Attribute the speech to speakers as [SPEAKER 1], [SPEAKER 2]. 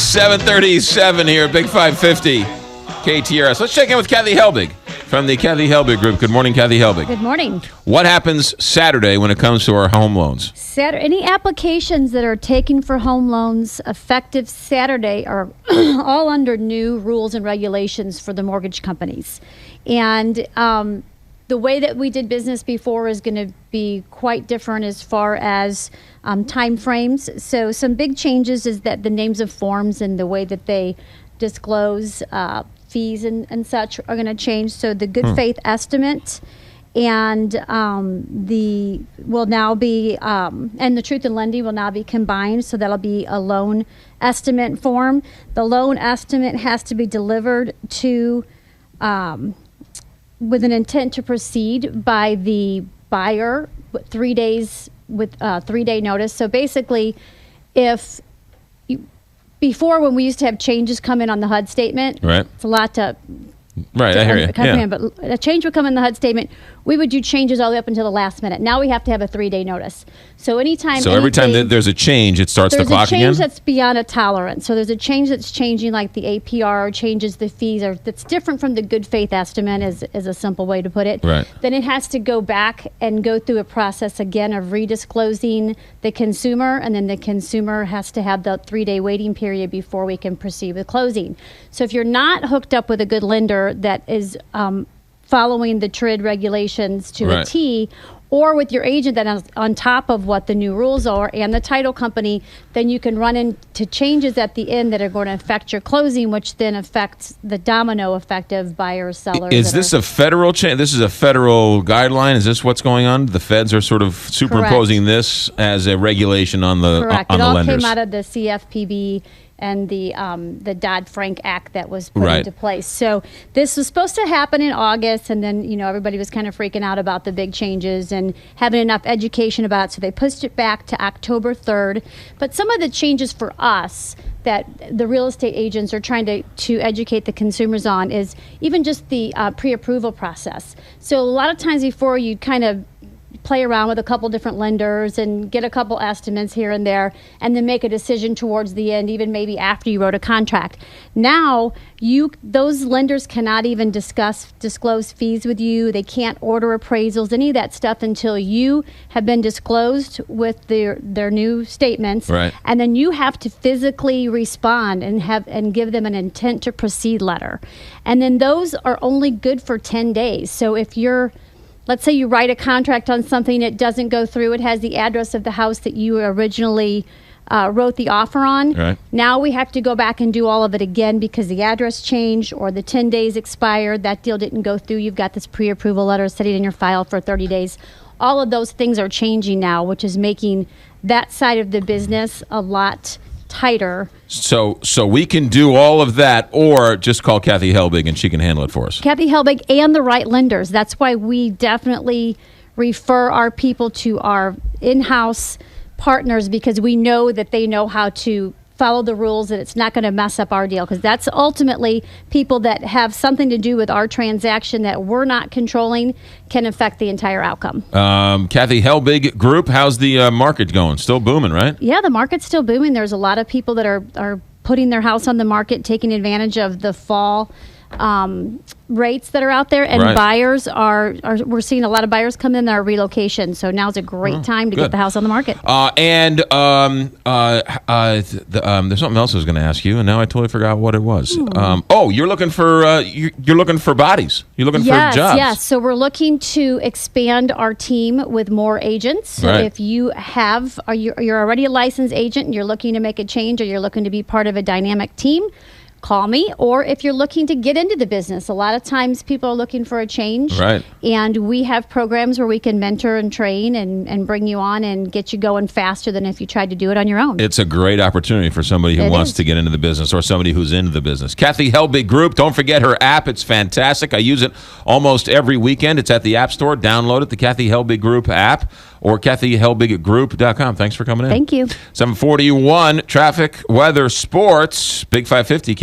[SPEAKER 1] 7:37 here at Big 550 KTRS. Let's check in with Kathy Helbig from the Kathy Helbig Group. Good morning, Kathy Helbig.
[SPEAKER 2] Good morning.
[SPEAKER 1] What happens Saturday when it comes to our home loans?
[SPEAKER 2] Any applications that are taken for home loans effective Saturday are all under new rules and regulations for the mortgage companies. And the way that we did business before is going to be quite different as far as time frames. So some big changes is that the names of forms and the way that they disclose fees and such are going to change. So the good faith estimate and the truth in lending will now be combined. So that'll be a loan estimate form. The loan estimate has to be delivered to with an intent to proceed by the buyer 3 days with 3-day notice. So basically, before when we used to have changes come in on the HUD statement,
[SPEAKER 1] right?
[SPEAKER 2] It's a lot to
[SPEAKER 1] right. I hear you. Yeah.
[SPEAKER 2] But a change would come in the HUD statement. We would do changes all the way up until the last minute. Now we have to have a 3-day notice. So every time
[SPEAKER 1] there's a change, it starts the clock again?
[SPEAKER 2] There's a change that's beyond a tolerance. So there's a change that's changing, like the APR changes the fees, or that's different from the good faith estimate is a simple way to put it.
[SPEAKER 1] Right.
[SPEAKER 2] Then it has to go back and go through a process again of redisclosing the consumer, and then the consumer has to have the 3-day waiting period before we can proceed with closing. So if you're not hooked up with a good lender that is following the TRID regulations to a T, or with your agent that is on top of what the new rules are and the title company, then you can run into changes at the end that are going to affect your closing, which then affects the domino effect of buyers, sellers.
[SPEAKER 1] Is this a federal change? This is a federal guideline? Is this what's going on? The feds are sort of superimposing this as a regulation on the
[SPEAKER 2] Correct.
[SPEAKER 1] on the lenders?
[SPEAKER 2] It all came out of the CFPB and the Dodd-Frank Act that was put into place. So this was supposed to happen in August, and then everybody was kind of freaking out about the big changes and having enough education about it, so they pushed it back to October 3rd. But some of the changes for us that the real estate agents are trying to educate the consumers on is even just the pre-approval process. So a lot of times before, you'd kind of play around with a couple different lenders and get a couple estimates here and there, and then make a decision towards the end, even maybe after you wrote a contract. Now, those lenders cannot even disclose fees with you. They can't order appraisals, any of that stuff, until you have been disclosed with their new statements.
[SPEAKER 1] Right.
[SPEAKER 2] And then you have to physically respond and give them an intent to proceed letter. And then those are only good for 10 days. So if let's say you write a contract on something, it doesn't go through, it has the address of the house that you originally wrote the offer on.
[SPEAKER 1] Right.
[SPEAKER 2] Now we have to go back and do all of it again because the address changed or the 10 days expired, that deal didn't go through, you've got this pre-approval letter sitting in your file for 30 days. All of those things are changing now, which is making that side of the business a lot tighter.
[SPEAKER 1] So we can do all of that, or just call Kathy Helbig and she can handle it for us.
[SPEAKER 2] Kathy Helbig and the right lenders. That's why we definitely refer our people to our in-house partners, because we know that they know how to follow the rules, and it's not going to mess up our deal, because that's ultimately people that have something to do with our transaction that we're not controlling can affect the entire outcome.
[SPEAKER 1] Kathy Helbig Group, how's the market going? Still booming, right?
[SPEAKER 2] Yeah, the market's still booming. There's a lot of people that are putting their house on the market, taking advantage of the fall rates that are out there, and buyers we're seeing a lot of buyers come in that are relocation. So now's a great time to get the house on the market.
[SPEAKER 1] There's something else I was going to ask you, and now I totally forgot what it was. You're looking for you're looking for bodies. You're looking for jobs.
[SPEAKER 2] Yes. So we're looking to expand our team with more agents. So if you you're already a licensed agent and you're looking to make a change, or you're looking to be part of a dynamic team, call me. Or if you're looking to get into the business, a lot of times people are looking for a change.
[SPEAKER 1] Right.
[SPEAKER 2] And we have programs where we can mentor and train and bring you on and get you going faster than if you tried to do it on your own.
[SPEAKER 1] It's a great opportunity for somebody who wants to get into the business, or somebody who's into the business. Kathy Helbig Group, don't forget her app. It's fantastic. I use it almost every weekend. It's at the App Store. Download it, the Kathy Helbig Group app, or KathyHelbigGroup.com. Thanks for coming in.
[SPEAKER 2] Thank you.
[SPEAKER 1] 741, traffic, weather, sports, Big 550.